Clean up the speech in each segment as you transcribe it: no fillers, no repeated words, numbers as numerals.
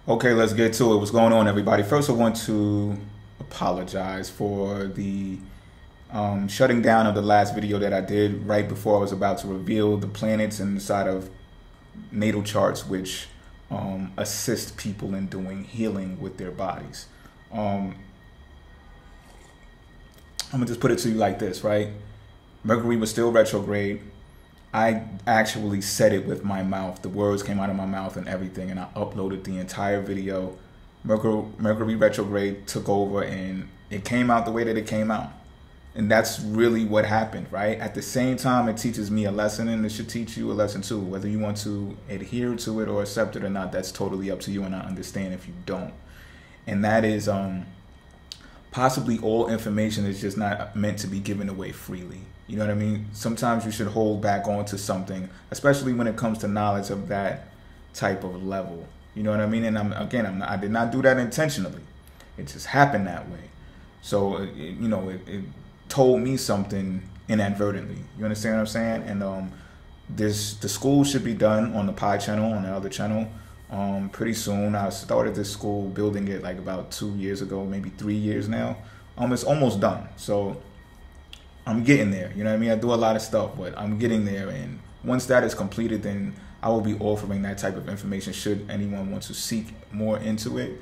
Okay, let's get to it. What's going on, everybody? First, I want to apologize for the shutting down of the last video that I did right before I was about to reveal the planets inside of natal charts, which assist people in doing healing with their bodies. I'm gonna just put it to you like this, right? Mercury was still retrograde. I actually said it with my mouth. The words came out of my mouth and everything, and I uploaded the entire video. Mercury retrograde took over, and it came out the way that it came out. And that's really what happened, right? At the same time, it teaches me a lesson, and it should teach you a lesson too. Whether you want to adhere to it or accept it or not, that's totally up to you, and I understand if you don't. And that is possibly all information is just not meant to be given away freely. You know what I mean? Sometimes you should hold back onto something, especially when it comes to knowledge of that type of level. You know what I mean? And I did not do that intentionally. It just happened that way. So, it told me something inadvertently. You understand what I'm saying? And the school should be done on the Pi channel, on the other channel, pretty soon. I started this school, building it like about 2 years ago, maybe 3 years now. It's almost done. So I'm getting there. You know what I mean? I do a lot of stuff, but I'm getting there. And once that is completed, then I will be offering that type of information should anyone want to seek more into it.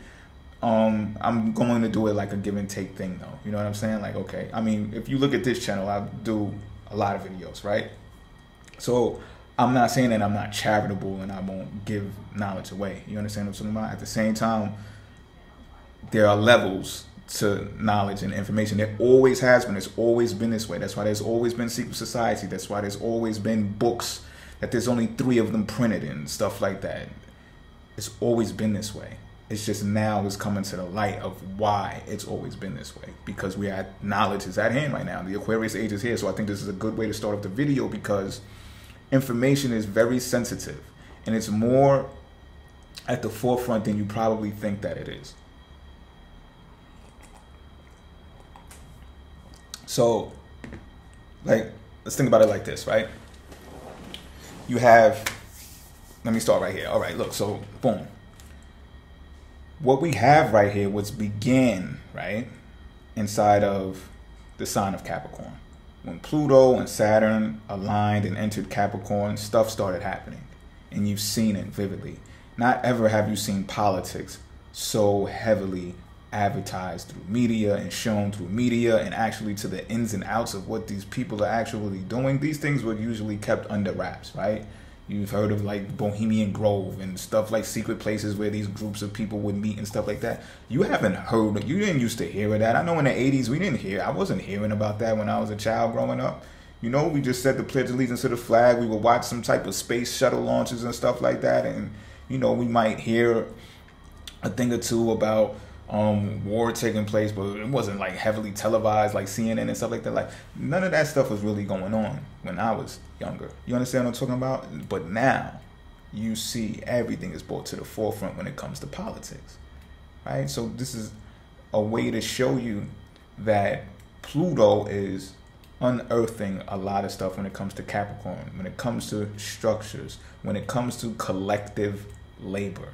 I'm going to do it like a give and take thing though. You know what I'm saying? Like, okay, I mean, if you look at this channel, I do a lot of videos, right? So I'm not saying that I'm not charitable and I won't give knowledge away. You understand what I'm talking about? At the same time, there are levels to knowledge and information. There always has been. It's always been this way. That's why there's always been secret society. That's why there's always been books that there's only 3 of them printed and stuff like that. It's always been this way. It's just now is coming to the light of why it's always been this way, because knowledge is at hand right now. The Aquarius age is here. So I think this is a good way to start off the video, because information is very sensitive and it's more at the forefront than you probably think that it is. So, like, let's think about it like this, right? Let me start right here. All right, look, so boom. What we have right here was began, right, inside of the sign of Capricorn. When Pluto and Saturn aligned and entered Capricorn, stuff started happening. And you've seen it vividly. Not ever have you seen politics so heavily advertised through media and shown through media, and actually to the ins and outs of what these people are actually doing. These things were usually kept under wraps, right? You've heard of like Bohemian Grove and stuff, like secret places where these groups of people would meet and stuff like that. You didn't used to hear of that. I know in the 80s I wasn't hearing about that when I was a child growing up. You know, we just said the Pledge of Allegiance to the flag. We would watch some type of space shuttle launches and stuff like that. And, you know, we might hear a thing or two about war taking place, but it wasn't like heavily televised like CNN and stuff like that. Like, none of that stuff was really going on when I was younger. You understand what I'm talking about? But now you see everything is brought to the forefront when it comes to politics, right? So this is a way to show you that Pluto is unearthing a lot of stuff when it comes to Capricorn, when it comes to structures, when it comes to collective labor.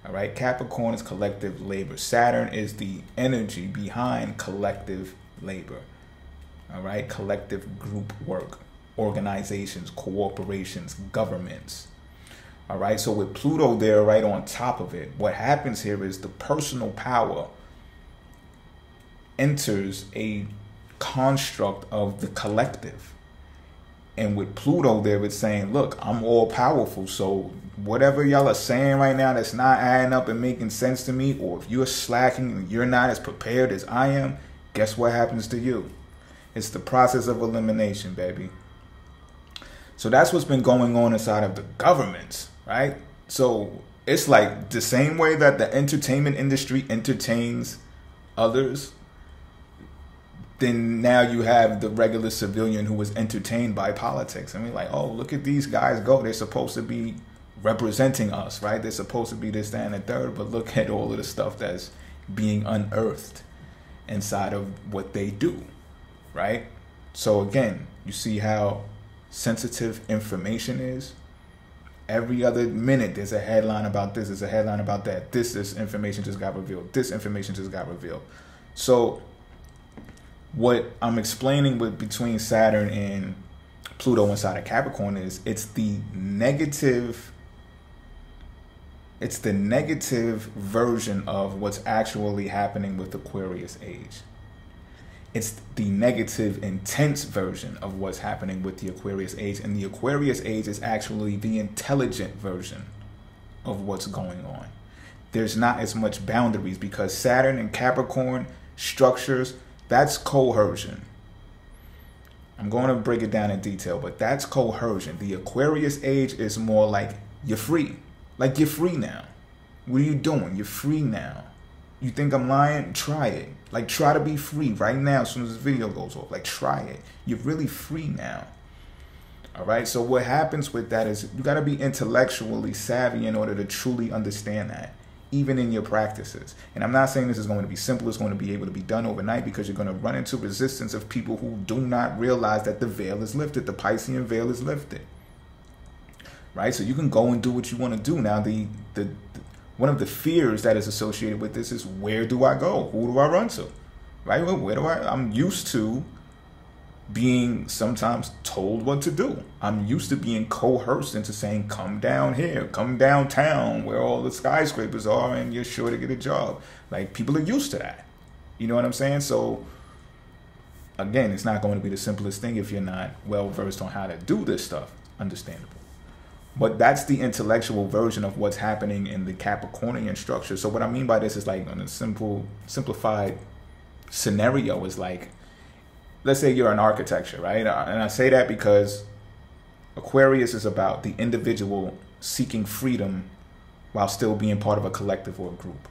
All right, Capricorn is collective labor. Saturn is the energy behind collective labor. All right, collective group work, organizations, corporations, governments. All right, so with Pluto there right on top of it, what happens here is the personal power enters a construct of the collective. And with Pluto there, it's saying, look, I'm all powerful. So whatever y'all are saying right now that's not adding up and making sense to me, or if you're slacking and you're not as prepared as I am, guess what happens to you? It's the process of elimination, baby. So that's what's been going on inside of the governments, right? So it's like the same way that the entertainment industry entertains others, then now you have the regular civilian who is entertained by politics. I mean, like, oh, look at these guys go. They're supposed to be representing us, right? They're supposed to be this, that, and the third. But look at all of the stuff that's being unearthed inside of what they do, right? So again, you see how sensitive information is. Every other minute, there's a headline about this, there's a headline about that. This information just got revealed. This information just got revealed. So what I'm explaining between Saturn and Pluto inside of Capricorn is it's the negative version of what's actually happening with Aquarius age. It's the negative, intense version of what's happening with the Aquarius age. And the Aquarius age is actually the intelligent version of what's going on. There's not as much boundaries because Saturn and Capricorn structures, that's coercion. I'm going to break it down in detail, but that's coercion. The Aquarius age is more like you're free. Like you're free now. What are you doing? You're free now. You think I'm lying? Try it. Like, try to be free right now as soon as this video goes off. Like, try it. You're really free now. All right? So what happens with that is you got to be intellectually savvy in order to truly understand that, even in your practices. And I'm not saying this is going to be simple. It's going to be able to be done overnight because you're going to run into resistance of people who do not realize that the veil is lifted. The Piscean veil is lifted. Right? So you can go and do what you want to do. Now, one of the fears that is associated with this is, where do I go? Who do I run to? Right? Well, I'm used to being sometimes told what to do. I'm used to being coerced into saying, come down here, come downtown where all the skyscrapers are and you're sure to get a job. Like, people are used to that. You know what I'm saying? So again, it's not going to be the simplest thing if you're not well versed on how to do this stuff. Understandable. But that's the intellectual version of what's happening in the Capricornian structure. So what I mean by this is, like, on a simplified scenario is like, let's say you're an architecture, right? And I say that because Aquarius is about the individual seeking freedom while still being part of a collective or a group,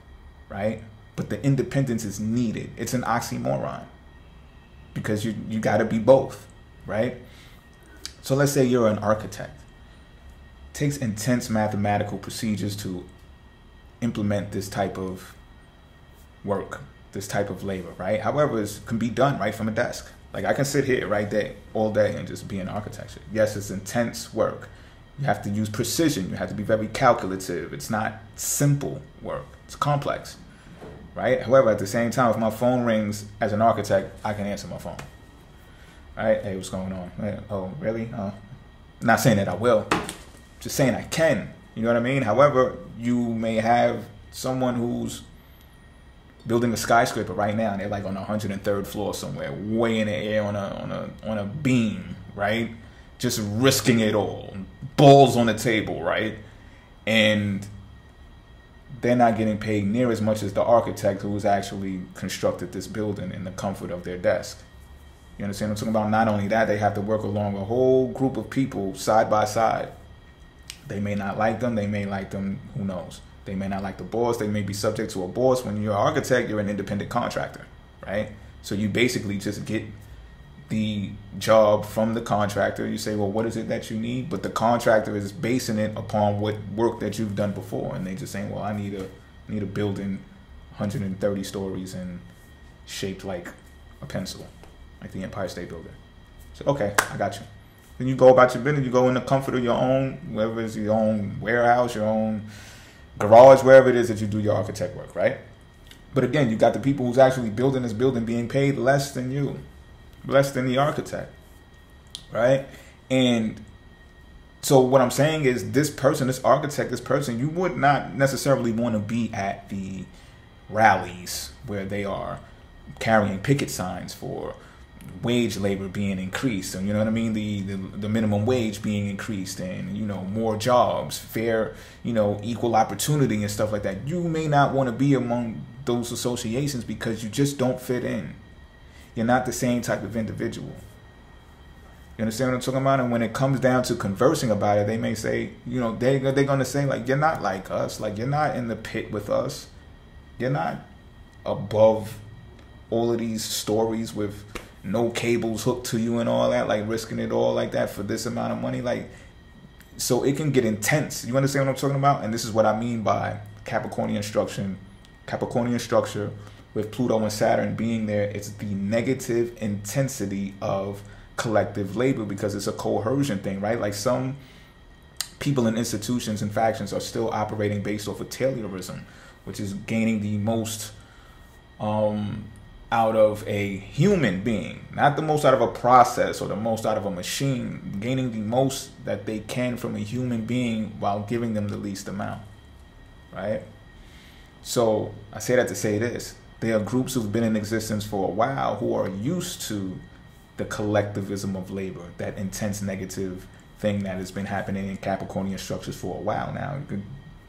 right? But the independence is needed. It's an oxymoron because you got to be both, right? So let's say you're an architect. Takes intense mathematical procedures to implement this type of work, this type of labor, right? However, it can be done right from a desk. Like, I can sit here right there all day and just be in architecture. Yes, it's intense work. You have to use precision. You have to be very calculative. It's not simple work. It's complex, right? However, at the same time, if my phone rings as an architect, I can answer my phone. Right? Hey, what's going on? Oh, really? Not saying that I will. Just saying I can. You know what I mean? However, you may have someone who's building a skyscraper right now and they're like on the 103rd floor somewhere, way in the air on a beam, right? Just risking it all. Balls on the table, right? And they're not getting paid near as much as the architect who's actually constructed this building in the comfort of their desk. You understand what I'm talking about? Not only that, they have to work along a whole group of people side by side. They may not like them. They may like them. Who knows? They may not like the boss. They may be subject to a boss. When you're an architect, you're an independent contractor, right? So you basically just get the job from the contractor. You say, well, what is it that you need? But the contractor is basing it upon what work that you've done before. And they just saying, well, I need a building 130 stories and shaped like a pencil, like the Empire State Building. So, okay, I got you. Then you go about your business. You go in the comfort of your own, whether it's your own warehouse, your own garage, wherever it is that you do your architect work, right? But again, you got the people who's actually building this building being paid less than you, less than the architect, right? And so what I'm saying is this person, this architect, this person, you would not necessarily want to be at the rallies where they are carrying picket signs for wage labor being increased, and you know what I mean, the minimum wage being increased, and you know, more jobs, fair, you know, equal opportunity and stuff like that. You may not want to be among those associations because you just don't fit in. You're not the same type of individual. You understand what I'm talking about? And when it comes down to conversing about it, they may say, you know, they're going to say, like, you're not like us, like you're not in the pit with us, you're not above all of these stories with no cables hooked to you and all that, like risking it all like that for this amount of money. Like, so it can get intense. You understand what I'm talking about? And this is what I mean by Capricornian structure with Pluto and Saturn being there. It's the negative intensity of collective labor because it's a coercion thing, right? Like some people and institutions and factions are still operating based off of Taylorism, which is gaining the most out of a human being, not the most out of a process or the most out of a machine, gaining the most that they can from a human being while giving them the least amount, right? So I say that to say this: there are groups who've been in existence for a while who are used to the collectivism of labor, that intense negative thing that has been happening in Capricornian structures for a while now.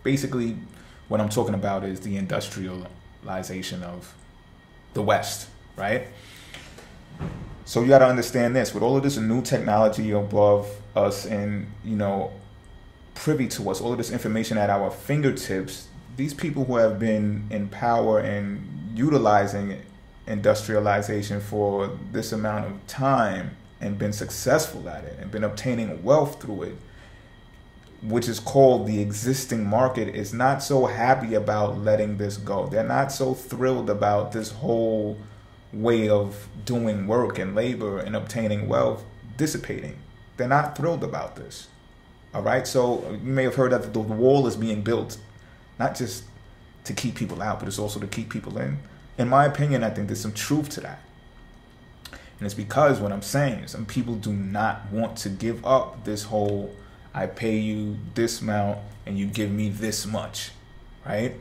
Basically, what I'm talking about is the industrialization of the West, right? So you got to understand this: with all of this new technology above us and, you know, privy to us, all of this information at our fingertips, these people who have been in power and utilizing industrialization for this amount of time and been successful at it and been obtaining wealth through it, which is called the existing market, is not so happy about letting this go. They're not so thrilled about this whole way of doing work and labor and obtaining wealth dissipating. They're not thrilled about this. All right. So you may have heard that the wall is being built, not just to keep people out, but it's also to keep people in. In my opinion, I think there's some truth to that. And it's because what I'm saying is some people do not want to give up this whole, I pay you this amount and you give me this much, right?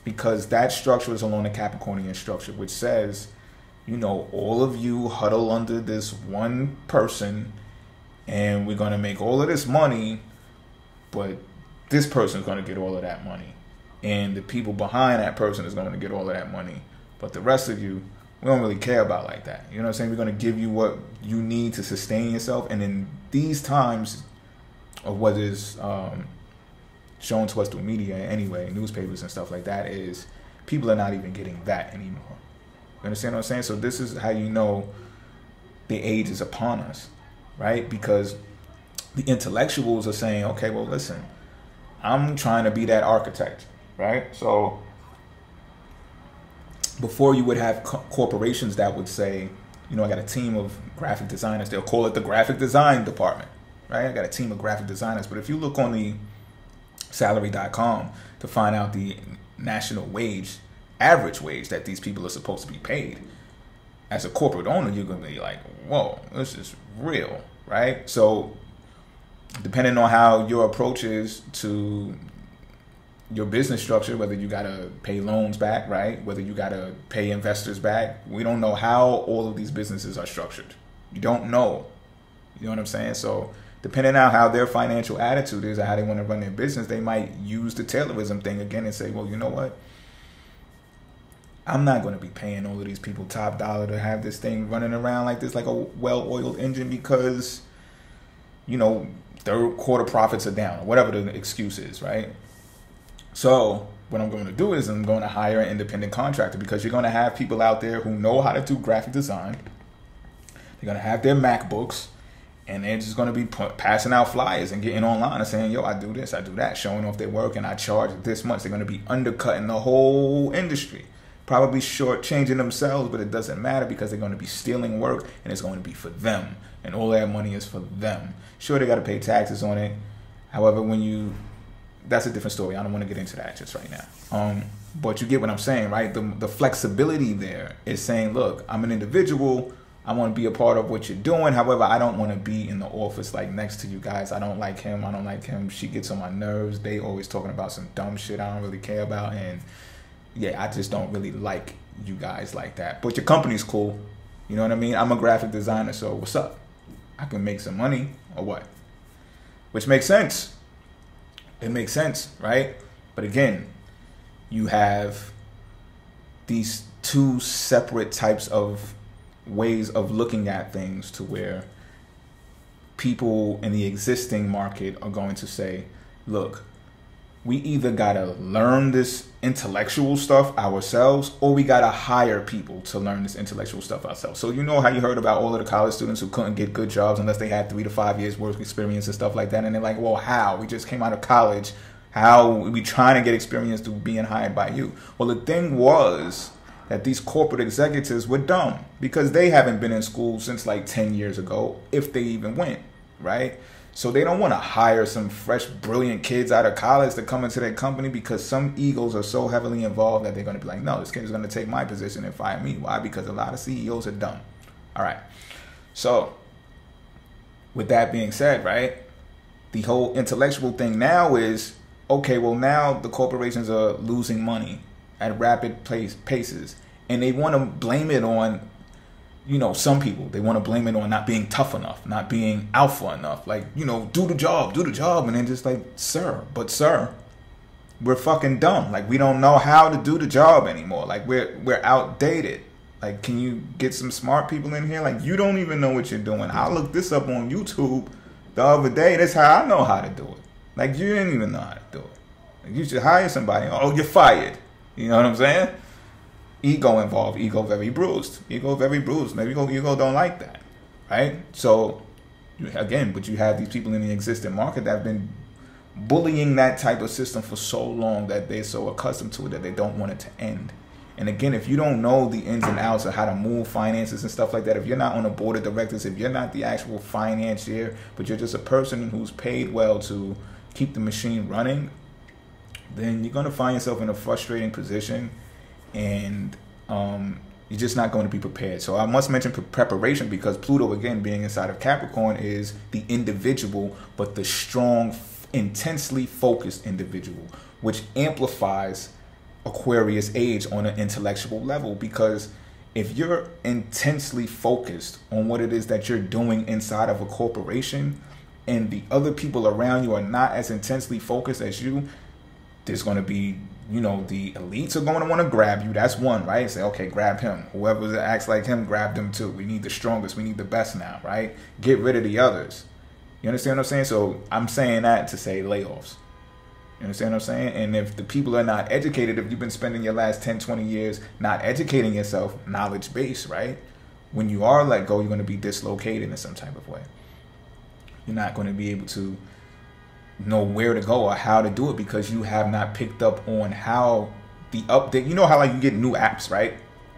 Because that structure is along the Capricornian structure, which says, you know, all of you huddle under this one person and we're going to make all of this money, but this person's going to get all of that money. And the people behind that person is going to get all of that money. But the rest of you, we don't really care about like that. You know what I'm saying? We're going to give you what you need to sustain yourself. And in these times of what is shown to us through media anyway, newspapers and stuff like that, is people are not even getting that anymore. You understand what I'm saying? So this is how you know the age is upon us, right? Because the intellectuals are saying, okay, well, listen, I'm trying to be that architect, right? So before you would have corporations that would say, you know, I got a team of graphic designers. They'll call it the graphic design department, right? I got a team of graphic designers. But if you look on the salary.com to find out the national wage, average wage that these people are supposed to be paid, as a corporate owner, you're going to be like, whoa, this is real, right? So depending on how your approach is to your business structure, whether you got to pay loans back, right? Whether you got to pay investors back. We don't know how all of these businesses are structured. You don't know. You know what I'm saying? So depending on how their financial attitude is or how they want to run their business, they might use the Taylorism thing again and say, well, you know what? I'm not going to be paying all of these people top dollar to have this thing running around like this, like a well-oiled engine, because, you know, third quarter profits are down or whatever the excuse is, right? So what I'm going to do is I'm going to hire an independent contractor, because you're going to have people out there who know how to do graphic design. They're going to have their MacBooks, and they're just going to be passing out flyers and getting online and saying, yo, I do this, I do that, showing off their work, and I charge this much. They're going to be undercutting the whole industry, probably shortchanging themselves, but it doesn't matter because they're going to be stealing work, and it's going to be for them, and all that money is for them. Sure, they got to pay taxes on it. However, that's a different story. I don't want to get into that just right now. But you get what I'm saying, right? The flexibility there is saying, look, I'm an individual. I want to be a part of what you're doing. However, I don't want to be in the office like next to you guys. I don't like him. I don't like him. She gets on my nerves. They always talking about some dumb shit I don't really care about. And yeah, I just don't really like you guys like that. But your company's cool. You know what I mean? I'm a graphic designer, so what's up? I can make some money or what? Which makes sense. It makes sense, right? But again, you have these two separate types of ways of looking at things, to where people in the existing market are going to say, look, we either got to learn this intellectual stuff ourselves, or we got to hire people to learn this intellectual stuff ourselves. So you know how you heard about all of the college students who couldn't get good jobs unless they had 3 to 5 years worth of experience and stuff like that. And they're like, well, how? We just came out of college. How are we trying to get experience through being hired by you? Well, the thing was that these corporate executives were dumb, because they haven't been in school since like 10 years ago, if they even went, right? So they don't want to hire some fresh, brilliant kids out of college to come into their company because some egos are so heavily involved that they're going to be like, no, this kid is going to take my position and fire me. Why? Because a lot of CEOs are dumb. All right. So with that being said, right, the whole intellectual thing now is, okay, well, now the corporations are losing money at rapid paces, and they want to blame it on, you know, some people. They want to blame it on not being tough enough, not being alpha enough. Like, you know, do the job. And then just like, sir, we're fucking dumb. Like, we don't know how to do the job anymore. Like, we're outdated. Like, can you get some smart people in here? Like, you don't even know what you're doing. I looked this up on YouTube the other day. That's how I know how to do it. Like, you didn't even know how to do it. Like, you should hire somebody. Oh, you're fired. You know what I'm saying? Ego involved. Ego very bruised. Maybe ego don't like that, right? So, again, but you have these people in the existing market that have been bullying that type of system for so long that they're so accustomed to it that they don't want it to end. And again, if you don't know the ins and outs of how to move finances and stuff like that, if you're not on a board of directors, if you're not the actual financier, but you're just a person who's paid well to keep the machine running, then you're going to find yourself in a frustrating position, and you're just not going to be prepared. So I must mention preparation, because Pluto, again, being inside of Capricorn, is the individual, but the strong, intensely focused individual, which amplifies Aquarius age on an intellectual level. Because if you're intensely focused on what it is that you're doing inside of a corporation, and the other people around you are not as intensely focused as you, there's going to be, you know, the elites are going to want to grab you. That's one, right? Say, okay, grab him. Whoever acts like him, grab them too. We need the strongest. We need the best now, right? Get rid of the others. You understand what I'm saying? So I'm saying that to say layoffs. You understand what I'm saying? And if the people are not educated, if you've been spending your last 10, 20 years not educating yourself, knowledge base, right? When you are let go, you're going to be dislocated in some type of way. You're not going to be able to know where to go or how to do it, because you have not picked up on how the update. You know how, like, you get new apps, right?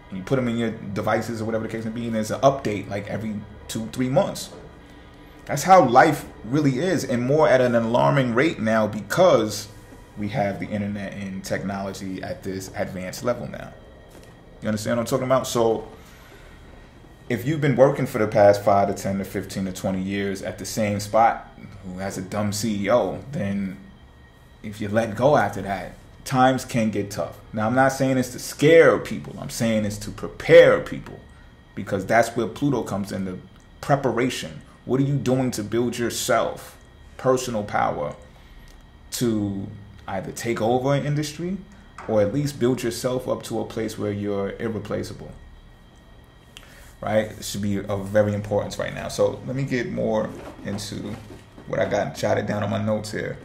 And you put them in your devices or whatever the case may be, and there's an update like every 2-3 months. That's how life really is, and more at an alarming rate now, because we have the internet and technology at this advanced level now. You understand what I'm talking about? So if you've been working for the past 5 to 10 to 15 to 20 years at the same spot, who has a dumb CEO, then if you let go after that, times can get tough. Now, I'm not saying it's to scare people. I'm saying it's to prepare people, because that's where Pluto comes in, the preparation. What are you doing to build yourself, personal power, to either take over an industry or at least build yourself up to a place where you're irreplaceable? Right? It should be of very importance right now. So let me get more into what I got jotted down on my notes here.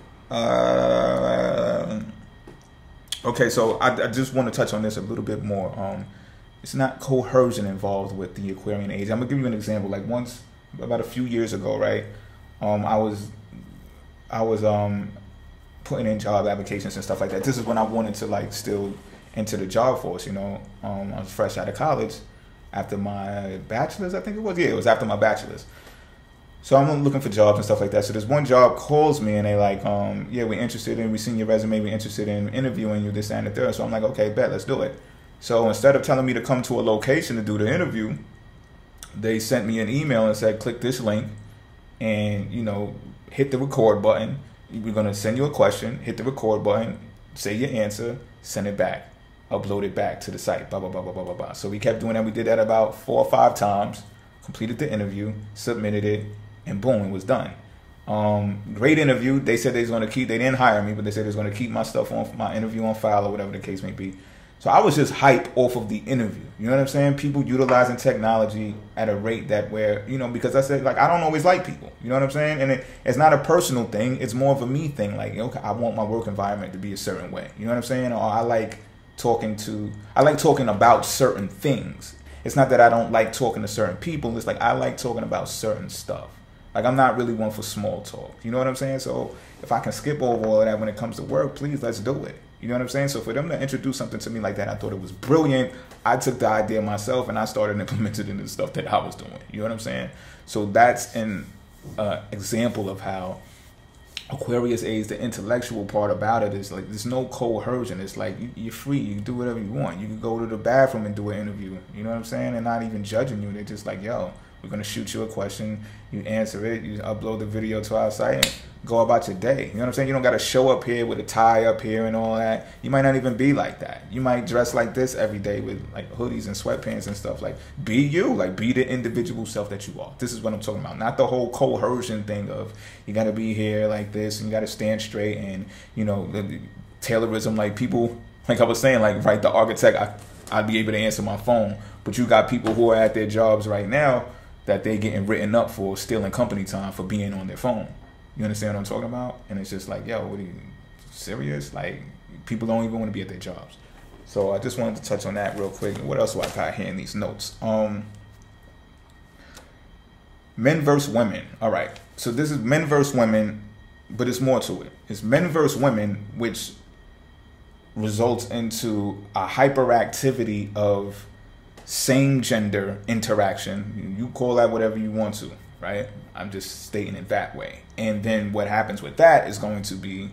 Okay, so I just want to touch on this a little bit more. It's not coercion involved with the Aquarian age. I'm gonna give you an example. Like, once, about a few years ago, right? I was putting in job applications and stuff like that. This is when I wanted to, like, still enter the job force. You know, I was fresh out of college after my bachelor's, I think it was. Yeah, it was after my bachelor's. So I'm looking for jobs and stuff like that. So this one job calls me and they like, yeah, we're interested in, we seen your resume, we're interested in interviewing you, this and the third. So I'm like, okay, bet, let's do it. So instead of telling me to come to a location to do the interview, they sent me an email and said, click this link and, you know, hit the record button. We're going to send you a question, hit the record button, say your answer, send it back, upload it back to the site, blah, blah, blah, blah, blah, blah, blah. So we kept doing that. We did that about 4 or 5 times, completed the interview, submitted it, and boom, it was done. Great interview. They said they was going to keep, they didn't hire me, but they said they was going to keep my stuff on, my interview on file or whatever the case may be. So I was just hyped off of the interview. You know what I'm saying? People utilizing technology at a rate that where, you know, because I said, like, I don't always like people. You know what I'm saying? And it's not a personal thing. It's more of a me thing. Like, okay, I want my work environment to be a certain way. You know what I'm saying? Or I like talking about certain things. It's not that I don't like talking to certain people. It's like I like talking about certain stuff. Like, I'm not really one for small talk. You know what I'm saying? So if I can skip over all of that when it comes to work, please, let's do it. You know what I'm saying? So for them to introduce something to me like that, I thought it was brilliant. I took the idea myself and I started implementing it into the stuff that I was doing. You know what I'm saying? So that's in example of how Aquarius age, the intellectual part about it is like there's no coercion. It's like you're free. You can do whatever you want. You can go to the bathroom and do an interview. You know what I'm saying? They're not even judging you. They're just like, yo, we're going to shoot you a question. You answer it. You upload the video to our site and go about your day. You know what I'm saying? You don't got to show up here with a tie up here and all that. You might not even be like that. You might dress like this every day with like hoodies and sweatpants and stuff. Like, be you. Like, be the individual self that you are. This is what I'm talking about. Not the whole coercion thing of you got to be here like this and you got to stand straight and, you know, the Taylorism. Like, people, like I was saying, like, right, the architect, I'd be able to answer my phone. But you got people who are at their jobs right now that they getting written up for stealing company time for being on their phone. You understand what I'm talking about? And it's just like, yo, what are you, serious? Like, people don't even want to be at their jobs. So I just wanted to touch on that real quick. What else do I got here in these notes? Men versus women. All right. So this is men versus women, but it's more to it. It's men versus women, which results into a hyperactivity of same gender interaction. You call that whatever you want to, right? I'm just stating it that way. And then what happens with that is going to be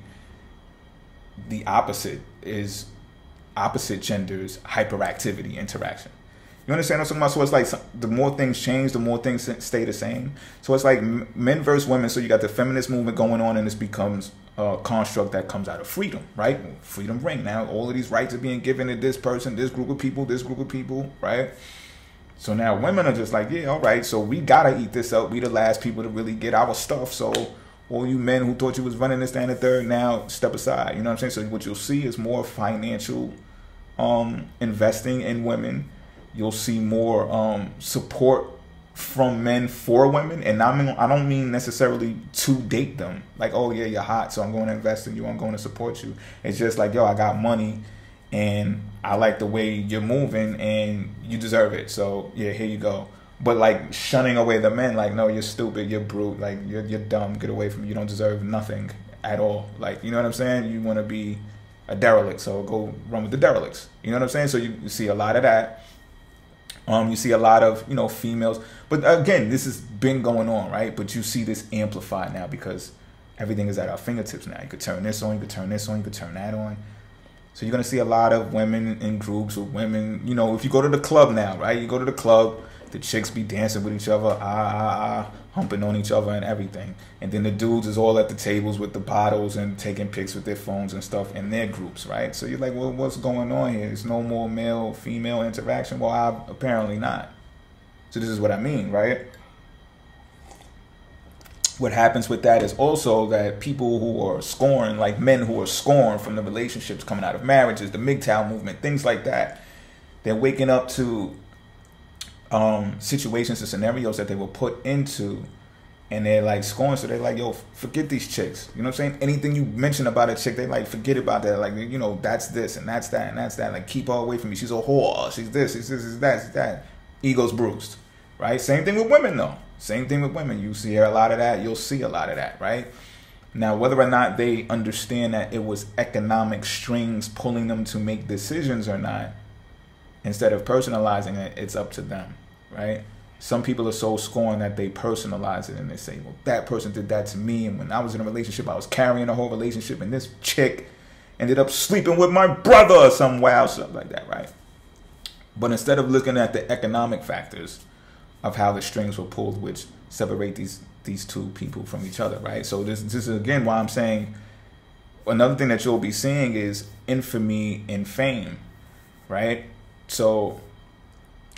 the opposite, is opposite genders hyperactivity interaction. You understand what I'm talking about? So it's like the more things change, the more things stay the same. So it's like men versus women. So you got the feminist movement going on, and this becomes a construct that comes out of freedom, right? Freedom ring. Now all of these rights are being given to this person, this group of people, right? So now women are just like, yeah, all right, so we gotta eat this up. We the last people to really get our stuff. So all you men who thought you was running this, that, and the third, now step aside. You know what I'm saying? So what you'll see is more financial investing in women. You'll see more support from men for women. And I don't mean necessarily to date them. Like, oh, yeah, you're hot, so I'm going to invest in you. I'm going to support you. It's just like, yo, I got money, and I like the way you're moving, and you deserve it. So, yeah, here you go. But, like, shunning away the men, like, no, you're stupid, you're brute, like, you're dumb, get away from me. You don't deserve nothing at all. Like, you know what I'm saying? You want to be a derelict, so go run with the derelicts. You know what I'm saying? So you see a lot of that. You see a lot of, you know, females. But again, this has been going on, right? But you see this amplified now because everything is at our fingertips now. You could turn this on, you could turn this on, you could turn that on. So you're going to see a lot of women in groups with women. You know, if you go to the club now, right? You go to the club, the chicks be dancing with each other, humping on each other and everything. And then the dudes is all at the tables with the bottles and taking pics with their phones and stuff in their groups, right? So you're like, well, what's going on here? There's no more male-female interaction? Well, apparently not. So this is what I mean, right? What happens with that is also that people who are scorned, like men who are scorned from the relationships coming out of marriages, the MGTOW movement, things like that, they're waking up to situations and scenarios that they were put into, and they're like scorned. So they're like, yo, forget these chicks. You know what I'm saying? Anything you mention about a chick, they like, forget about that. Like, you know, that's this and that's that and that's that. Like, keep her away from me. She's a whore. She's this, she's that, she's that. Ego's bruised, right? Same thing with women, though. Same thing with women. You see a lot of that. You'll see a lot of that, right? Now, whether or not they understand that it was economic strings pulling them to make decisions or not, instead of personalizing it, it's up to them, right? Some people are so scorned that they personalize it and they say, well, that person did that to me, and when I was in a relationship, I was carrying the whole relationship, and this chick ended up sleeping with my brother or some wild stuff like that, right? But instead of looking at the economic factors of how the strings were pulled, which separate these two people from each other, right? So this is, again, why I'm saying another thing that you'll be seeing is infamy and fame, right? So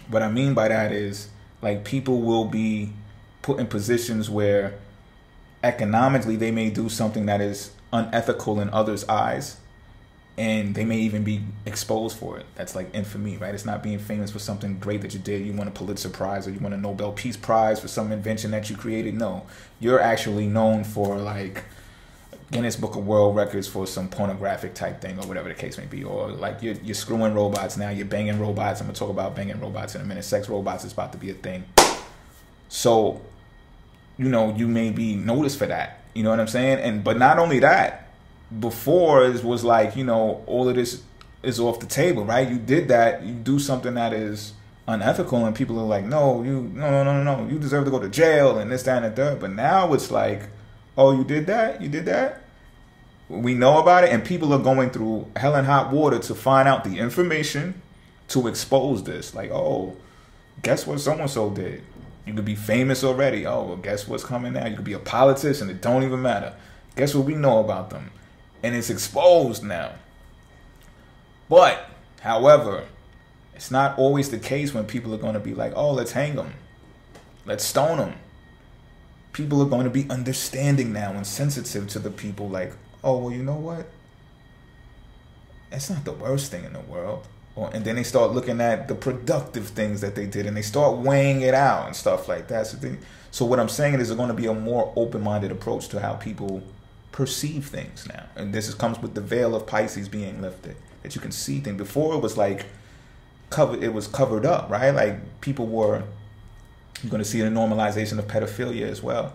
what I mean by that is, like, people will be put in positions where economically they may do something that is unethical in others' eyes, and they may even be exposed for it. That's like infamy, right? It's not being famous for something great that you did. You won a Pulitzer Prize or you won a Nobel Peace Prize for some invention that you created. No, you're actually known for, like, Guinness Book of World Records for some pornographic type thing or whatever the case may be. Or like you're screwing robots now, you're banging robots. I'm gonna talk about banging robots in a minute. Sex robots is about to be a thing. So, you know, you may be noticed for that. You know what I'm saying? But not only that, before it was like, you know, all of this is off the table, right? You did that, you do something that is unethical, and people are like, no, you deserve to go to jail and this, that, and the third. But now it's like, oh, you did that. We know about it, and people are going through hell and hot water to find out the information to expose this. Like, oh, guess what so-and-so did? You could be famous already. Oh, well, guess what's coming now? You could be a politician. It don't even matter. Guess what we know about them? And it's exposed now. But, however, it's not always the case when people are going to be like, oh, let's hang them. Let's stone them. People are going to be understanding now and sensitive to the people like, oh, well, you know what? It's not the worst thing in the world. And then they start looking at the productive things that they did, and they start weighing it out and stuff like that. So what I'm saying is there's going to be a more open-minded approach to how people perceive things now. And this comes with the veil of Pisces being lifted, that you can see things. Before it was like covered up, right? Like people were, you're going to see the normalization of pedophilia as well.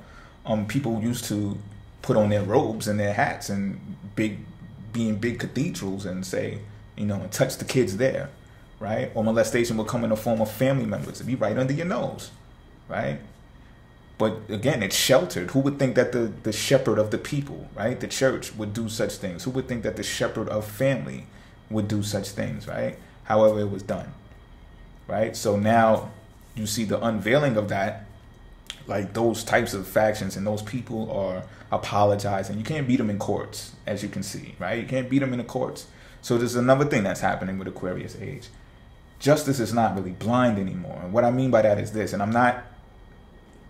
People used to put on their robes and their hats and be in big cathedrals and say, and touch the kids there, right? Or molestation will come in the form of family members. It'd be right under your nose, right? But again, it's sheltered. Who would think that the shepherd of the people, right? The church would do such things? Who would think that the shepherd of family would do such things, right? However it was done, right? So now you see the unveiling of that, like those types of factions and those people are apologizing. You can't beat them in courts, as you can see, right? You can't beat them in the courts. So there's another thing that's happening with Aquarius age. Justice is not really blind anymore. And what I mean by that is this, and I'm not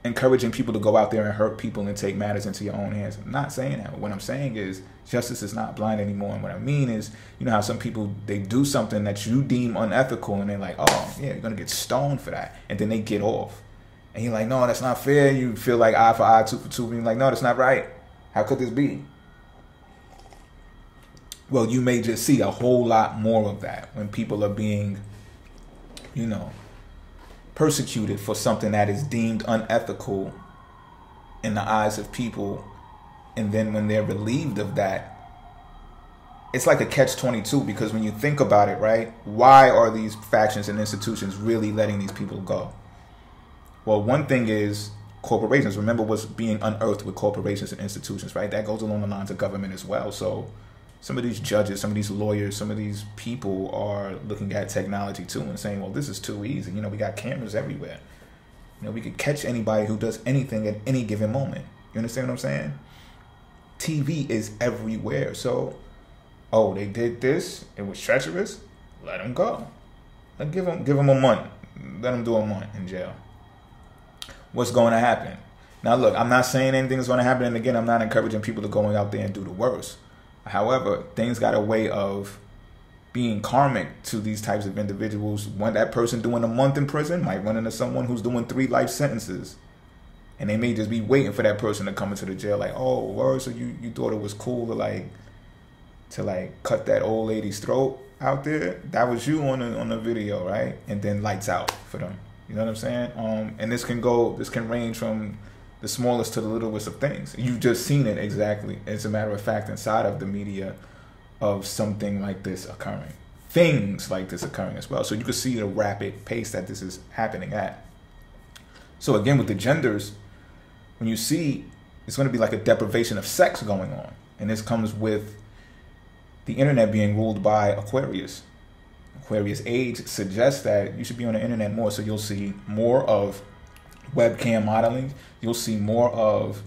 encouraging people to go out there and hurt people and take matters into your own hands. I'm not saying that. What I'm saying is justice is not blind anymore. And what I mean is, how some people, they do something that you deem unethical and they're like, oh, yeah, you're going to get stoned for that. And then they get off. And you're like, no, that's not fair. You feel like eye for eye, tooth for tooth. And you're like, no, that's not right. How could this be? Well, you may just see a whole lot more of that when people are being, persecuted for something that is deemed unethical in the eyes of people. And then when they're relieved of that, it's like a catch-22, because when you think about it, right, why are these factions and institutions really letting these people go? Well, one thing is corporations. Remember what's being unearthed with corporations and institutions, right? That goes along the lines of government as well. So some of these judges, some of these lawyers, some of these people are looking at technology too and saying, well, this is too easy. We got cameras everywhere. We could catch anybody who does anything at any given moment. You understand what I'm saying? TV is everywhere. So, oh, they did this. It was treacherous. Let them go. Give them a month. Let them do a month in jail. What's going to happen? Now, look, I'm not saying anything is going to happen. And again, I'm not encouraging people to go out there and do the worst. However, things got a way of being karmic to these types of individuals. When that person doing a month in prison might run into someone who's doing 3 life sentences. And they may just be waiting for that person to come into the jail like, oh, word, so you thought it was cool to cut that old lady's throat out there? That was you on the video, right? And then lights out for them. You know what I'm saying? And this can range from the smallest to the littlest of things. You've just seen it exactly, as a matter of fact, inside of the media of something like this occurring. Things like this occurring as well. So you can see the rapid pace that this is happening at. So again, with the genders, when you see, it's going to be like a deprivation of sex going on. And this comes with the internet being ruled by Aquarius. Aquarius age suggests that you should be on the internet more, so you'll see more of webcam modeling. You'll see more of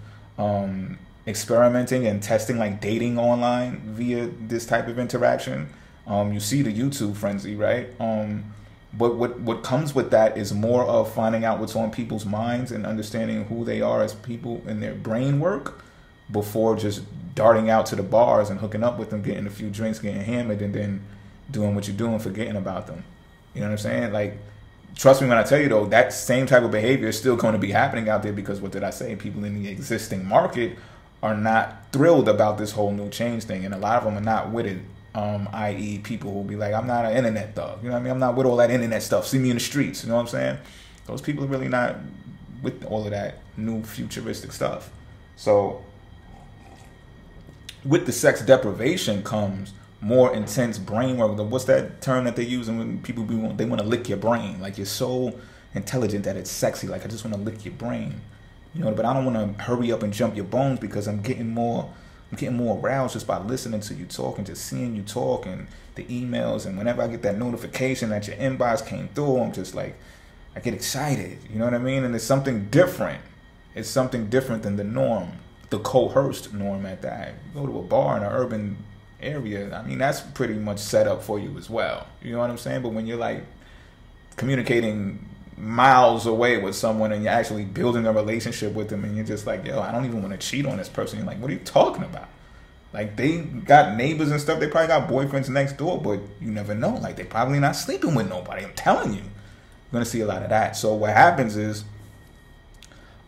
experimenting and testing, like dating online via this type of interaction. You see the YouTube frenzy, right? But what comes with that is more of finding out what's on people's minds and understanding who they are as people in their brain work before just darting out to the bars and hooking up with them, getting a few drinks, getting hammered, and then doing what you're doing, forgetting about them. You know what I'm saying? Like, trust me when I tell you, though, that same type of behavior is still going to be happening out there, because what did I say? People in the existing market are not thrilled about this whole new change thing, and a lot of them are not with it. I.e. people who will be like, I'm not an internet thug. You know what I mean? I'm not with all that internet stuff. See me in the streets. You know what I'm saying? Those people are really not with all of that new futuristic stuff. So with the sex deprivation comes more intense brain work. What's that term that they use when people they want to lick your brain? Like, you're so intelligent that it's sexy. Like, I just want to lick your brain, you know. But I don't want to hurry up and jump your bones, because I'm getting more aroused just by listening to you talk and just seeing you talk, and the emails. And whenever I get that notification that your inbox came through, I'm just like, I get excited. You know what I mean? And it's something different. It's something different than the norm, the coerced norm at that. You go to a bar in an urban area, I mean, that's pretty much set up for you as well. You know what I'm saying? But when you're like communicating miles away with someone and you're actually building a relationship with them, and you're just like, yo, I don't even want to cheat on this person. You're like, what are you talking about? Like, they got neighbors and stuff. They probably got boyfriends next door, but you never know. Like, they probably not sleeping with nobody. I'm telling you. You're going to see a lot of that. So what happens is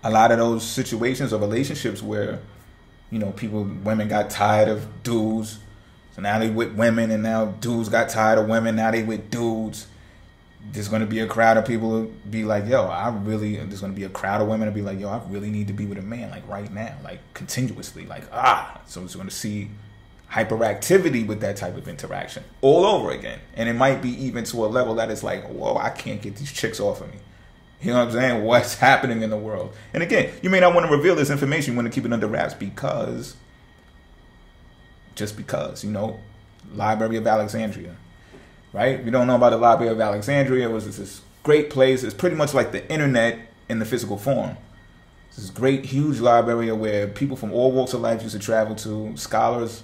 a lot of those situations or relationships where, you know, women got tired of dudes. So now they with women, and now dudes got tired of women. Now they with dudes. There's going to be a crowd of people who be like, yo, there's going to be a crowd of women to be like, yo, I really need to be with a man, like right now, like continuously, like, So it's going to see hyperactivity with that type of interaction all over again. And it might be even to a level that is like, whoa, I can't get these chicks off of me. You know what I'm saying? What's happening in the world? And again, you may not want to reveal this information. You want to keep it under wraps because, you know, Library of Alexandria. Right? If you don't know about the Library of Alexandria, it was this great place. It's pretty much like the internet in the physical form. It's this great, huge library where people from all walks of life used to travel to, scholars,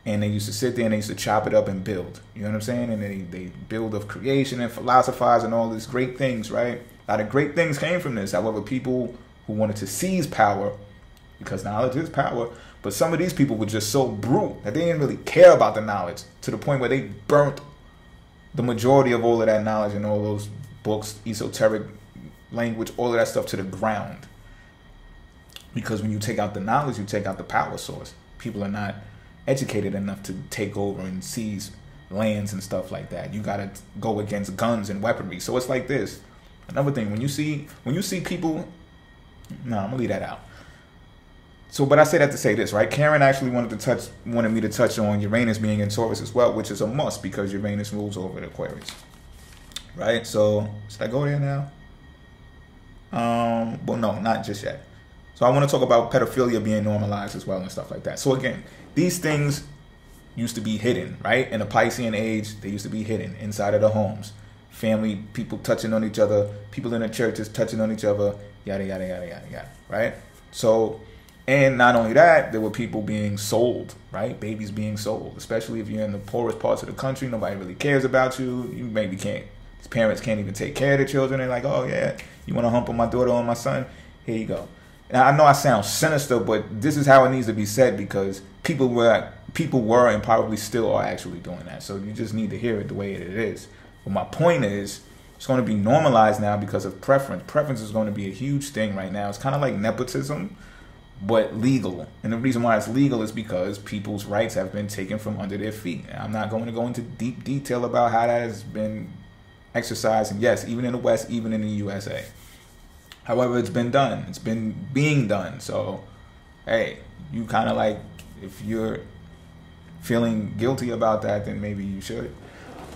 and they used to sit there and they used to chop it up and build. You know what I'm saying? And they build of creation and philosophize and all these great things, right? A lot of great things came from this. However, people who wanted to seize power, because knowledge is power, but some of these people were just so brute that they didn't really care about the knowledge, to the point where they burnt the majority of all of that knowledge and all those books, esoteric language, all of that stuff to the ground. Because when you take out the knowledge, you take out the power source. People are not educated enough to take over and seize lands and stuff like that. You got to go against guns and weaponry. So it's like this. Another thing, when you see people, no, I'm gonna leave that out. So, but I say that to say this, right? Karen actually wanted me to touch on Uranus being in Taurus as well, which is a must because Uranus rules over the Aquarius, right? So, should I go there now? Well, no, not just yet. So I want to talk about pedophilia being normalized as well and stuff like that. So again, these things used to be hidden, right? In the Piscean age, they used to be hidden inside of the homes. Family, people touching on each other, people in the churches touching on each other, yada, yada, yada, yada, yada, right? So, and not only that, there were people being sold, right? Babies being sold, especially if you're in the poorest parts of the country. Nobody really cares about you. You maybe can't. Parents can't even take care of their children. They're like, oh, yeah, you want to hump on my daughter or my son? Here you go. Now, I know I sound sinister, but this is how it needs to be said because people were and probably still are actually doing that. So you just need to hear it the way it is. But my point is, it's going to be normalized now because of preference. Preference is going to be a huge thing right now. It's kind of like nepotism, but legal. And the reason why it's legal is because people's rights have been taken from under their feet. And I'm not going to go into deep detail about how that has been exercised. And yes, even in the West, even in the USA. However, it's been done. It's been being done. So, hey, you kind of like, if you're feeling guilty about that, then maybe you should.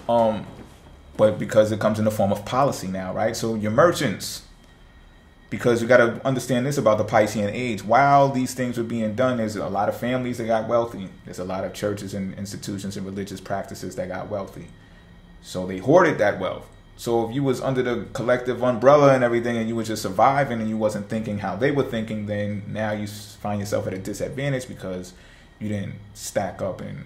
But because it comes in the form of policy now, right? So your merchants, because you got to understand this about the Piscean age. While these things were being done, there's a lot of families that got wealthy. There's a lot of churches and institutions and religious practices that got wealthy. So they hoarded that wealth. So if you was under the collective umbrella and everything and you was just surviving and you wasn't thinking how they were thinking, then now you find yourself at a disadvantage because you didn't stack up and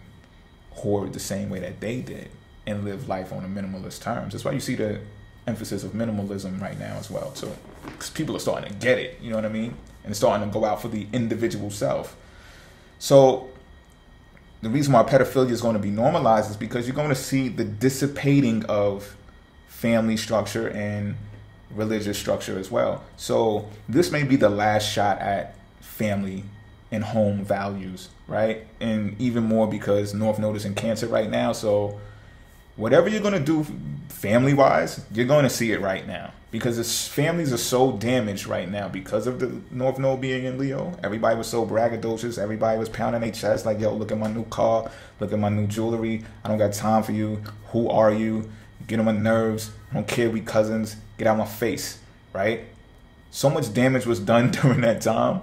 hoard the same way that they did and live life on a minimalist terms. That's why you see the emphasis of minimalism right now as well too. Because people are starting to get it, you know what I mean? And it's starting to go out for the individual self. So the reason why pedophilia is going to be normalized is because you're going to see the dissipating of family structure and religious structure as well. So this may be the last shot at family and home values, right? And even more because North Node is in Cancer right now. So whatever you're going to do family-wise, you're going to see it right now. Because families are so damaged right now because of the North Node being in Leo. Everybody was so braggadocious. Everybody was pounding their chest like, yo, look at my new car. Look at my new jewelry. I don't got time for you. Who are you? Get on my nerves. I don't care, we cousins. Get out of my face, right? So much damage was done during that time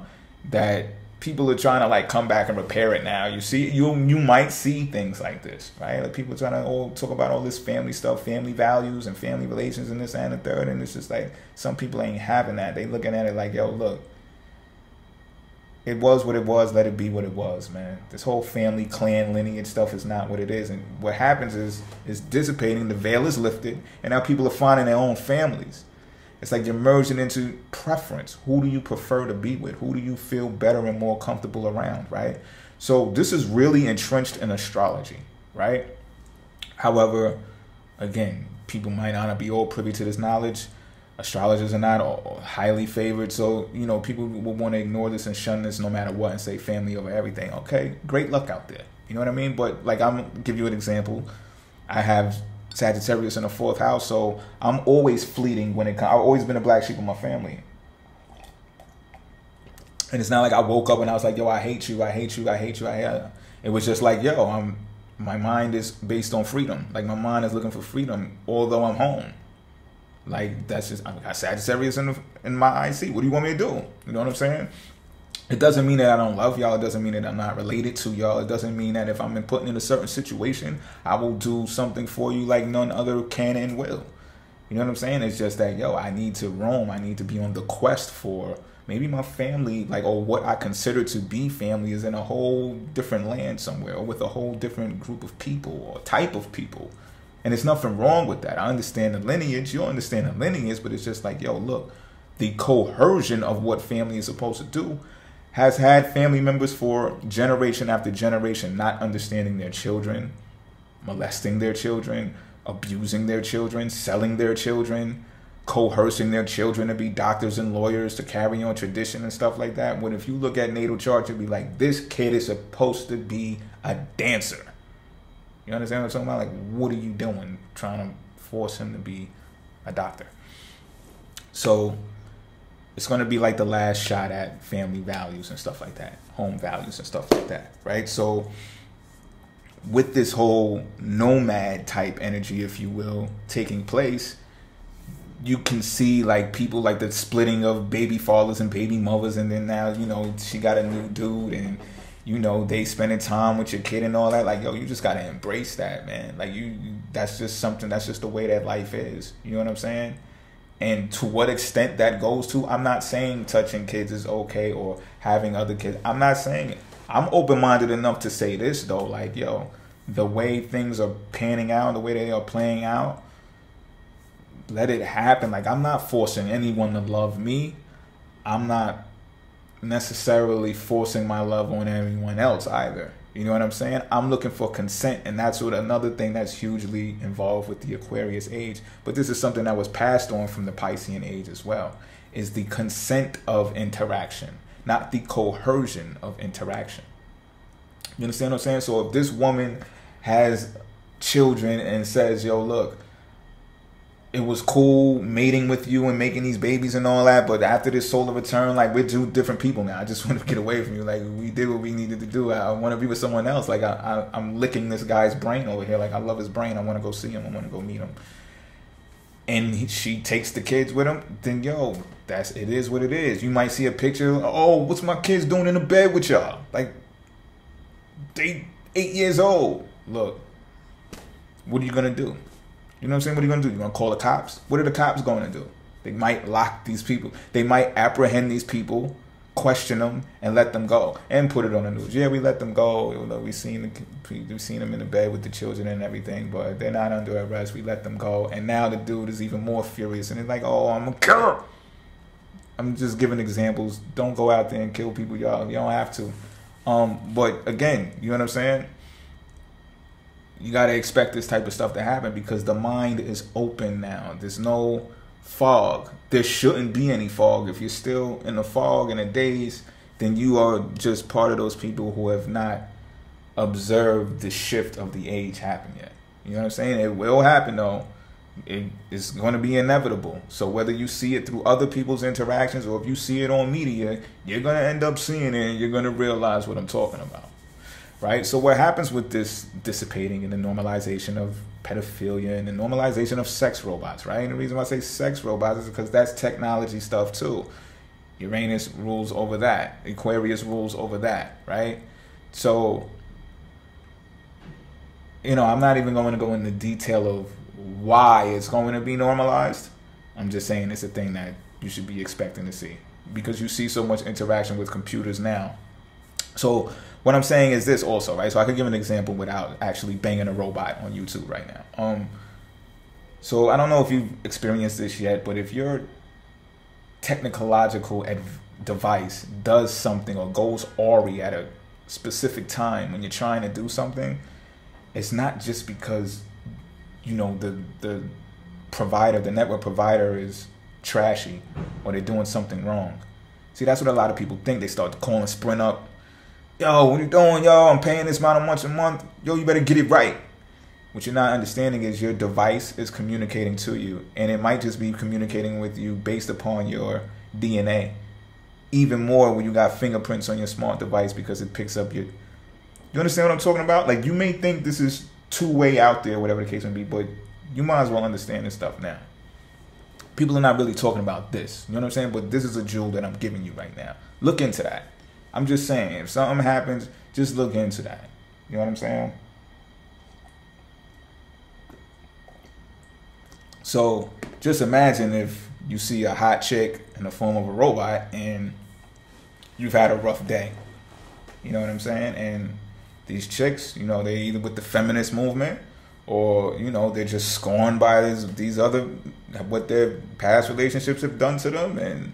that people are trying to like come back and repair it now. You might see things like this, right? Like people trying to talk about all this family stuff, family values and family relations and this and the third. And it's just like, some people ain't having that. They looking at it like, yo, look, it was what it was. Let it be what it was, man. This whole family, clan, lineage stuff is not what it is. And what happens is dissipating. The veil is lifted. And now people are finding their own families. It's like you're merging into preference. Who do you prefer to be with? Who do you feel better and more comfortable around, right? So this is really entrenched in astrology, right? However, again, people might not be all privy to this knowledge. Astrologers are not all highly favored. So, you know, people will want to ignore this and shun this no matter what and say family over everything. Okay, great luck out there. You know what I mean? But like, I'm going to give you an example. I have Sagittarius in the 4th house, so I'm always fleeting when it comes. I've always been a black sheep of my family, and it's not like I woke up and I was like, yo, I hate you, I hate you, I hate you. It was just like, yo, my mind is based on freedom. Like my mind is looking for freedom, although I'm home. Like that's just, I got Sagittarius in my IC. What do you want me to do? You know what I'm saying? It doesn't mean that I don't love y'all. It doesn't mean that I'm not related to y'all. It doesn't mean that if I'm put in a certain situation, I will do something for you like none other can and will. You know what I'm saying? It's just that, yo, I need to roam. I need to be on the quest for maybe my family, like, or what I consider to be family is in a whole different land somewhere, or with a whole different group of people or type of people. And there's nothing wrong with that. I understand the lineage. You understand the lineage, but it's just like, yo, look, the coercion of what family is supposed to do has had family members for generation after generation not understanding their children, molesting their children, abusing their children, selling their children, coercing their children to be doctors and lawyers to carry on tradition and stuff like that. When if you look at natal charts, you'd be like, this kid is supposed to be a dancer. You understand what I'm talking about? Like, what are you doing trying to force him to be a doctor? So it's going to be like the last shot at family values and stuff like that, home values and stuff like that, right? So with this whole nomad type energy, if you will, taking place, you can see like people like the splitting of baby fathers and baby mothers, and then now, you know, she got a new dude and, you know, they spending time with your kid and all that. Like, yo, you just got to embrace that, man. Like that's just something, that's just the way that life is. You know what I'm saying? And to what extent that goes to, I'm not saying touching kids is okay or having other kids. I'm not saying it. I'm open-minded enough to say this, though. Like, yo, the way things are panning out, the way they are playing out, let it happen. Like, I'm not forcing anyone to love me. I'm not necessarily forcing my love on anyone else either. You know what I'm saying? I'm looking for consent, and that's what another thing that's hugely involved with the Aquarius age. But this is something that was passed on from the Piscean age as well, is the consent of interaction, not the coercion of interaction. You understand what I'm saying? So if this woman has children and says, yo, look, it was cool mating with you and making these babies and all that, but after this solar return, like, we're two different people now. I just want to get away from you. Like, we did what we needed to do. I want to be with someone else. Like, I'm licking this guy's brain over here. Like, I love his brain. I want to go see him. I want to go meet him. And she takes the kids with him. Then, yo, it is what it is. You might see a picture. Oh, what's my kids doing in the bed with y'all? Like, they 8 years old. Look, what are you going to do? You know what I'm saying? What are you going to do? You're going to call the cops? What are the cops going to do? They might lock these people. They might apprehend these people, question them, and let them go. And put it on the news. Yeah, we let them go. We've seen them in the bed with the children and everything, but they're not under arrest. We let them go. And now the dude is even more furious. And it's like, oh, I'm a killer. I'm just giving examples. Don't go out there and kill people, y'all. You don't have to. But again, you know what I'm saying? You got to expect this type of stuff to happen because the mind is open now. There's no fog. There shouldn't be any fog. If you're still in the fog and the daze, then you are just part of those people who have not observed the shift of the age happen yet. You know what I'm saying? It will happen, though. It's going to be inevitable. So whether you see it through other people's interactions or if you see it on media, you're going to end up seeing it and you're going to realize what I'm talking about. Right? So what happens with this dissipating and the normalization of pedophilia and the normalization of sex robots, right? And the reason why I say sex robots is because that's technology stuff too. Uranus rules over that. Aquarius rules over that, right? So, you know, I'm not even going to go into detail of why it's going to be normalized. I'm just saying it's a thing that you should be expecting to see because you see so much interaction with computers now. So what I'm saying is this also, right? So I could give an example without actually banging a robot on YouTube right now. So I don't know if you've experienced this yet, but if your technological device does something or goes awry at a specific time when you're trying to do something, it's not just because, you know, the provider, the network provider is trashy or they're doing something wrong. See, that's what a lot of people think. They start calling Sprint up. Yo, what you doing, yo? I'm paying this amount of money a month. Yo, you better get it right. What you're not understanding is your device is communicating to you, and it might just be communicating with you based upon your DNA. Even more when you got fingerprints on your smart device because it picks up your... You understand what I'm talking about? Like, you may think this is two-way out there, whatever the case may be, but you might as well understand this stuff now. People are not really talking about this. You know what I'm saying? But this is a jewel that I'm giving you right now. Look into that. I'm just saying, if something happens, just look into that. You know what I'm saying? So just imagine if you see a hot chick in the form of a robot and you've had a rough day. You know what I'm saying? And these chicks, you know, they either with the feminist movement or, you know, they're just scorned by these other, what their past relationships have done to them. And,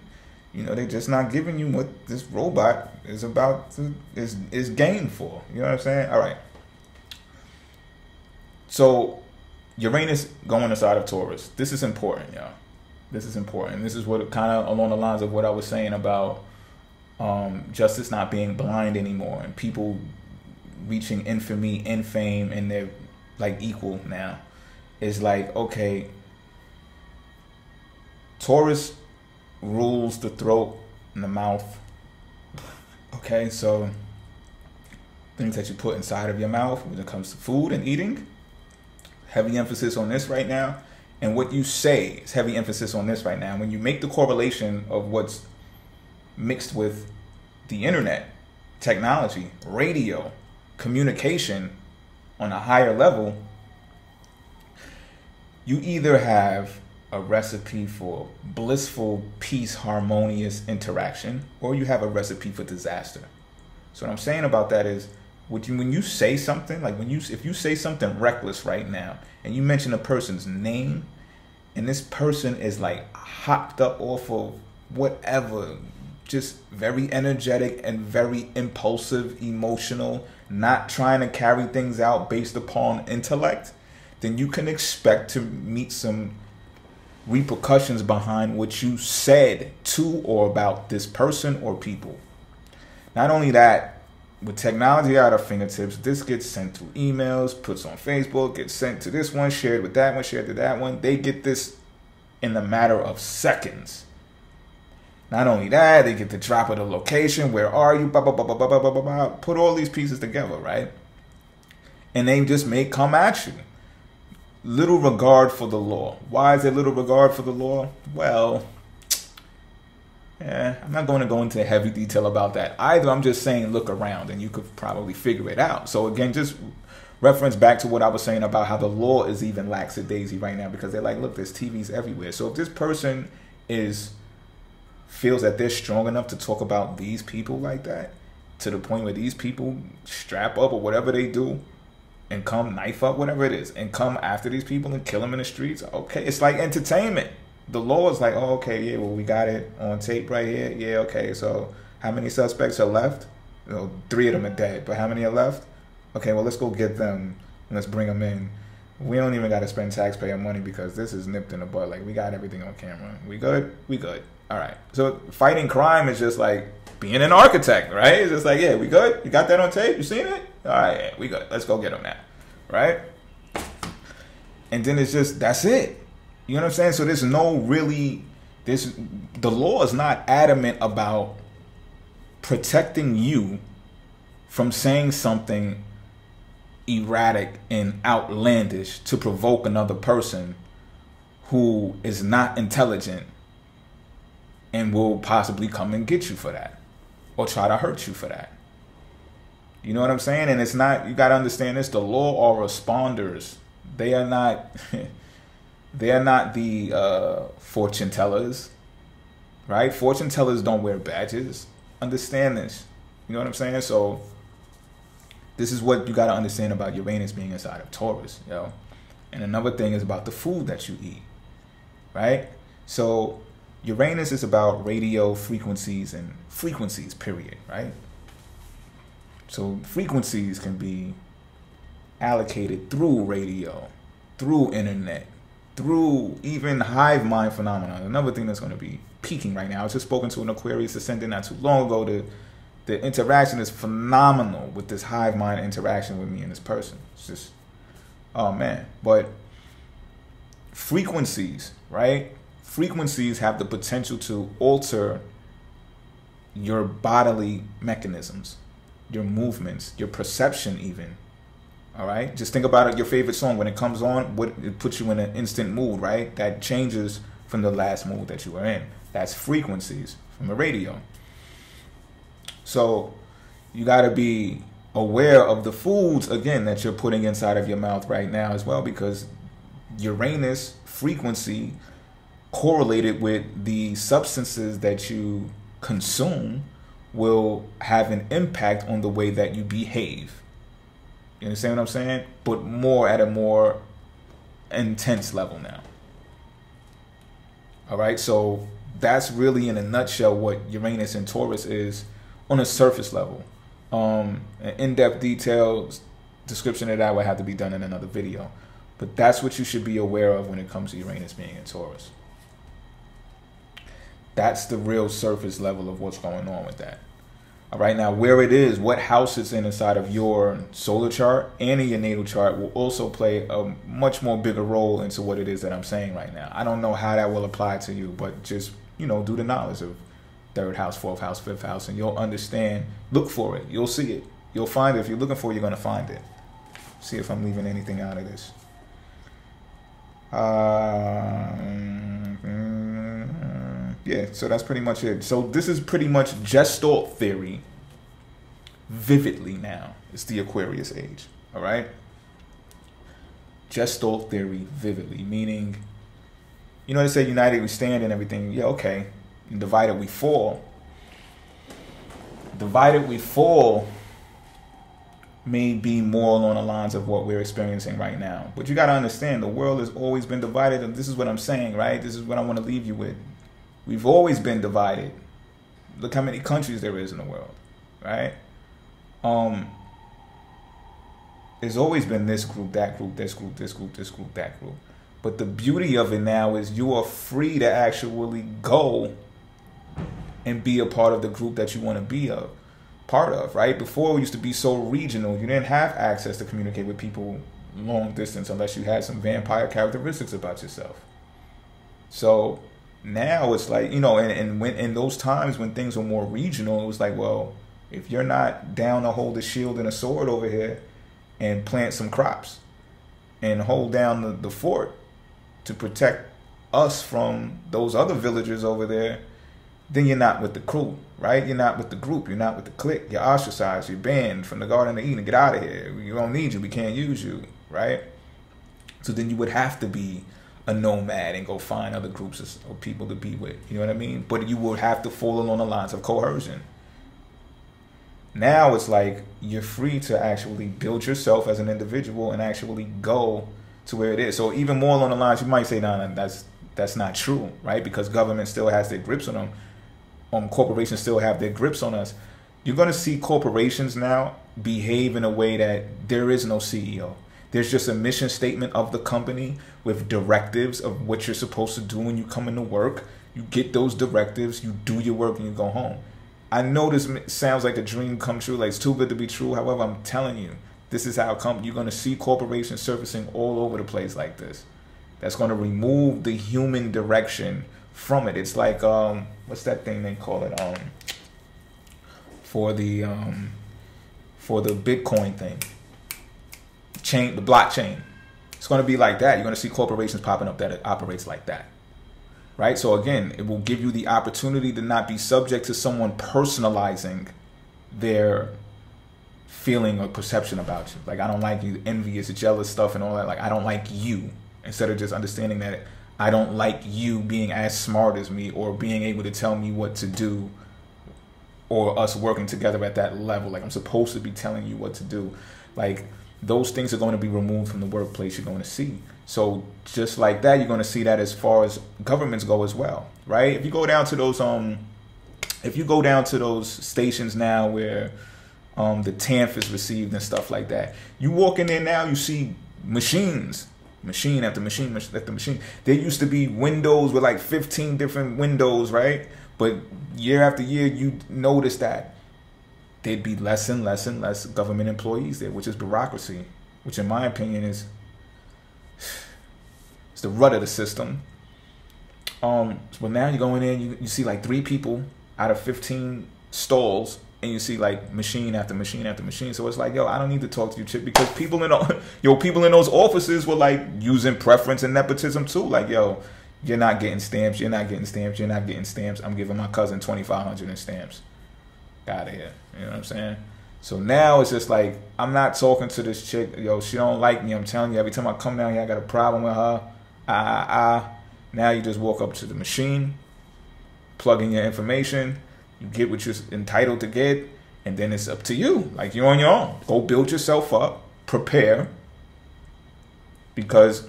you know, they're just not giving you what this robot is about to, is gained for. You know what I'm saying? All right. So Uranus going inside of Taurus. This is important, y'all. This is important. This is what kind of along the lines of what I was saying about justice not being blind anymore and people reaching infamy and fame and they're like equal now. It's like, okay, Taurus rules the throat and the mouth. Okay, so things that you put inside of your mouth when it comes to food and eating, heavy emphasis on this right now. And what you say is heavy emphasis on this right now. When you make the correlation of what's mixed with the internet, technology, radio, communication on a higher level, you either have a recipe for blissful, peace, harmonious interaction, or you have a recipe for disaster. So what I'm saying about that is, when you say something, like if you say something reckless right now, and you mention a person's name, and this person is like hopped up off of whatever, just very energetic and very impulsive, emotional, not trying to carry things out based upon intellect, then you can expect to meet some repercussions behind what you said to or about this person or people. Not only that, with technology at our fingertips, this gets sent through emails, puts on Facebook, gets sent to this one, shared with that one, shared to that one. They get this in the matter of seconds. Not only that, they get the drop of the location. Where are you? Blah, blah, blah, blah, blah, blah, blah, blah. Put all these pieces together, right? And they just may come at you. Little regard for the law. Why is there little regard for the law? Well, I'm not going to go into heavy detail about that either. I'm just saying look around and you could probably figure it out. So again, just reference back to what I was saying about how the law is even lackadaisy right now because they're like, look, there's TVs everywhere. So if this person feels that they're strong enough to talk about these people like that, to the point where these people strap up or whatever they do and come knife up, whatever it is, and come after these people and kill them in the streets, okay, it's like entertainment. The law is like, oh, okay, yeah, well, we got it on tape right here. Yeah, okay, so how many suspects are left? 3 of them are dead, but how many are left? Okay, well, let's go get them and let's bring them in. We don't even got to spend taxpayer money because this is nipped in the bud. Like, we got everything on camera. We good? We good. All right. So fighting crime is just like being an architect, right? It's just like, yeah, we good? You got that on tape? You seen it? All right, yeah, we good. Let's go get them now, right? And then it's just, that's it. You know what I'm saying? So there's no really, the law is not adamant about protecting you from saying something erratic and outlandish to provoke another person who is not intelligent and will possibly come and get you for that or try to hurt you for that. You know what I'm saying? And it's not, you got to understand this, the law are responders. They are not they are not the fortune tellers, right? Fortune tellers don't wear badges. Understand this. You know what I'm saying? So this is what you got to understand about Uranus being inside of Taurus, yo. And another thing is about the food that you eat, right? So Uranus is about radio frequencies and frequencies, period, right? So frequencies can be allocated through radio, through internet, through even hive mind phenomenon. Another thing that's going to be peaking right now. I was just spoken to an Aquarius ascendant not too long ago. The interaction is phenomenal with this hive mind interaction with me and this person. It's just, oh man. But frequencies, right? Frequencies have the potential to alter your bodily mechanisms, your movements, your perception even. All right? Just think about it, your favorite song. When it comes on, it puts you in an instant mood, right? That changes from the last mood that you were in. That's frequencies from the radio. So you got to be aware of the foods, again, that you're putting inside of your mouth right now as well, because Uranus frequency correlated with the substances that you consume will have an impact on the way that you behave. You understand what I'm saying? But more at a more intense level now. All right, so that's really in a nutshell what Uranus and Taurus is on a surface level. An in-depth details description of that would have to be done in another video. But that's what you should be aware of when it comes to Uranus being in Taurus. That's the real surface level of what's going on with that. All right, now where it is, what house it's in inside of your solar chart and in your natal chart will also play a much more bigger role into what it is that I'm saying right now. I don't know how that will apply to you, but just, you know, do the knowledge of third house, fourth house, fifth house, and you'll understand. Look for it. You'll see it. You'll find it. If you're looking for it, you're going to find it. See if I'm leaving anything out of this. Yeah, so that's pretty much it. So this is pretty much Gestalt theory vividly now. It's the Aquarius age, all right? Gestalt theory vividly, meaning, you know, they say united we stand and everything. Yeah, okay. And divided we fall. Divided we fall may be more along the lines of what we're experiencing right now. But you got to understand, the world has always been divided, and this is what I'm saying, right? This is what I want to leave you with. We've always been divided. Look how many countries there is in the world, right? There's always been this group, that group, this group, this group, this group, that group. But the beauty of it now is you are free to actually go and be a part of the group that you want to be a part of, right? Before it used to be so regional. You didn't have access to communicate with people long distance unless you had some vampire characteristics about yourself. So now it's like, you know, and when in those times when things were more regional, it was like, well, if you're not down to hold a shield and a sword over here and plant some crops and hold down the fort to protect us from those other villagers over there, then you're not with the crew, right? You're not with the group. You're not with the clique. You're ostracized. You're banned from the Garden of Eden. Get out of here. We don't need you. We can't use you, right? So then you would have to be a nomad and go find other groups of people to be with. You know what I mean? But you would have to fall along the lines of coercion. Now it's like you're free to actually build yourself as an individual and actually go to where it is. So even more along the lines, you might say, no, that's not true, right? Because government still has their grips on them. Corporations still have their grips on us. You're going to see corporations now behave in a way that there is no CEO. There's just a mission statement of the company with directives of what you're supposed to do when you come into work. You get those directives, you do your work, and you go home. I know this sounds like a dream come true, like it's too good to be true. However, I'm telling you, this is how it comes. You're going to see corporations surfacing all over the place like this. that's going to remove the human direction from it. It's like what's that thing they call it for the Bitcoin thing, the blockchain. It's going to be like that. You're going to see corporations popping up that it operates like that, right? So again, it will give you the opportunity to not be subject to someone personalizing their feeling or perception about you. Like, I don't like you, envious, jealous stuff and all that. Like, I don't like you. Instead of just understanding that I don't like you being as smart as me or being able to tell me what to do or us working together at that level. Like, I'm supposed to be telling you what to do. Like, those things are going to be removed from the workplace. You're going to see. So just like that, you're going to see that as far as governments go as well, right? If you go down to those stations now where the TANF is received and stuff like that, you walk in there now, you see machine after machine after machine. There used to be windows with like 15 different windows, right? But year after year, you notice that there'd be less and less and less government employees there, which is bureaucracy, which in my opinion is it's the rut of the system. So now you go in there and you see like 3 people out of 15 stalls, and you see like machine after machine after machine. So it's like, yo, I don't need to talk to you, chick, because people in those offices were like using preference and nepotism too. Like, yo, you're not getting stamps, you're not getting stamps, you're not getting stamps. I'm giving my cousin $2,500 in stamps. Out of here. You know what I'm saying? So now it's just like, I'm not talking to this chick. Yo, she don't like me. I'm telling you, every time I come down here, I got a problem with her. Now you just walk up to the machine, plug in your information, you get what you're entitled to get, and then it's up to you. Like, you're on your own. Go build yourself up, prepare, because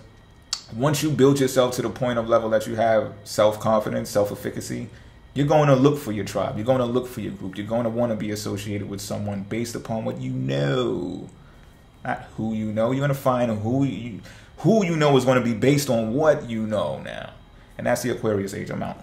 once you build yourself to the point of level that you have self-confidence, self-efficacy, you're going to look for your tribe. You're going to look for your group. You're going to want to be associated with someone based upon what you know, not who you know. You're going to find who you know is going to be based on what you know now. And that's the Aquarius age. I'm out.